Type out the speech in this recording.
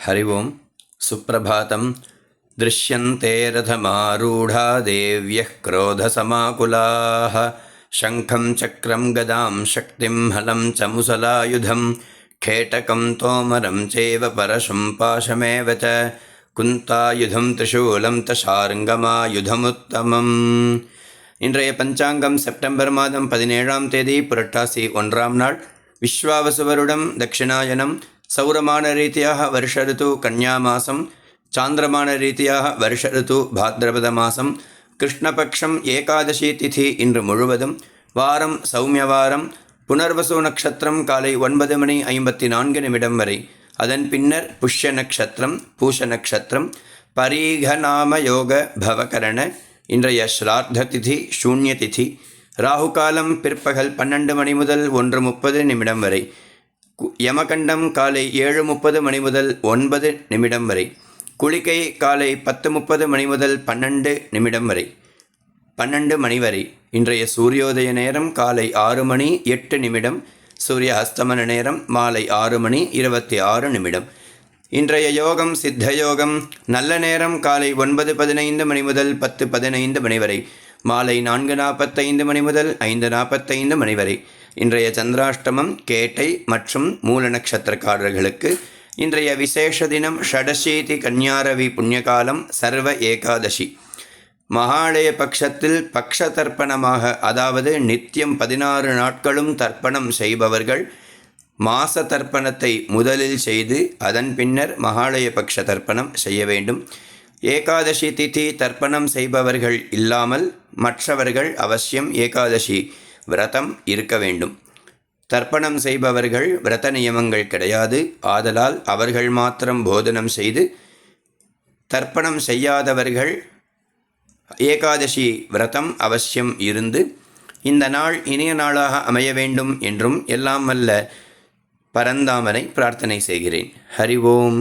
हरि ओं सुप्रभातं दृश्यन्ते रथमारूढा देव्यः क्रोधसमाकुलाः शङ्खं चक्रं गदां शक्तिं हलं च मुसलायुधं खेटकं तोमरं चैव परशुं पाशमेव च कुन्तायुधं त्रिशूलं तशार्ङ्गमायुधमुत्तमम् இன்றைய பஞ்சாங்கம் செப்டம்பர் மாதம் 17ஆம் தேதி புரட்டாசி 1ஆம் நாள் விஸ்வாவசு வருடம் தட்சிணாயனம் சௌரமான ரீதியாக வருஷ ரித்து கன்யா மாசம் சாந்திரமான ரீதியாக வருஷ ரித்து பாத்ரபத மாசம் கிருஷ்ணபக்ஷம் ஏகாதசி திதி இன்று முழுவதும் வாரம் சௌமியவாரம் புனர்வசு நக்ஷத்திரம் காலை 9:54 வரை அதன் பின்னர் புஷ்ய நக்ஷத்திரம் பூஷ நக்ஷத்திரம் பரீகநாம யோக பவகரண இன்றைய ஸ்ரார்த்த திதி சூன்ய திதி ராகுகாலம் பிற்பகல் 12 மணி முதல் 1:30 வரை யமகண்டம் காலை 7:30 மணி முதல் 9 வரை குளிகை காலை 10:30 மணி முதல் 12 மணி வரை இன்றைய சூரியோதய நேரம் காலை 6:08 சூரிய அஸ்தமன நேரம் மாலை 6:26 இன்றைய யோகம் சித்த யோகம் நல்ல நேரம் காலை 9:15 மணி முதல் 10:15 வரை மாலை 4:45 மணி முதல் 5:45 வரை இன்றைய சந்திராஷ்டமம் கேட்டை மற்றும் மூல நட்சத்திரக்காரர்களுக்கு இன்றைய விசேஷ தினம் ஷடசீதி கன்யாரவி புண்ணியகாலம் சர்வ ஏகாதசி மகாலய பட்சத்தில் பக்ஷ தர்ப்பணமாக அதாவது நித்தியம் 16 நாட்களும் தர்ப்பணம் செய்பவர்கள் மாச தர்ப்பணத்தை முதலில் செய்து அதன் பின்னர் மகாலய பக்ஷ தர்ப்பணம் செய்ய வேண்டும். ஏகாதசி திதி தர்ப்பணம் செய்பவர்கள் இல்லாமல் மற்றவர்கள் அவசியம் ஏகாதசி விரதம் இருக்க வேண்டும். தர்ப்பணம் செய்பவர்கள் விரத நியமங்கள் கிடையாது. ஆதலால் அவர்கள் மாத்திரம் போதனம் செய்து தர்ப்பணம் செய்யாதவர்கள் ஏகாதசி விரதம் அவசியம் இருந்து இந்த நாள் இனிய நாளாக அமைய வேண்டும் என்றும் எல்லாம் வல்ல பரந்தாமனை பிரார்த்தனை செய்கிறேன். ஹரி ஓம்.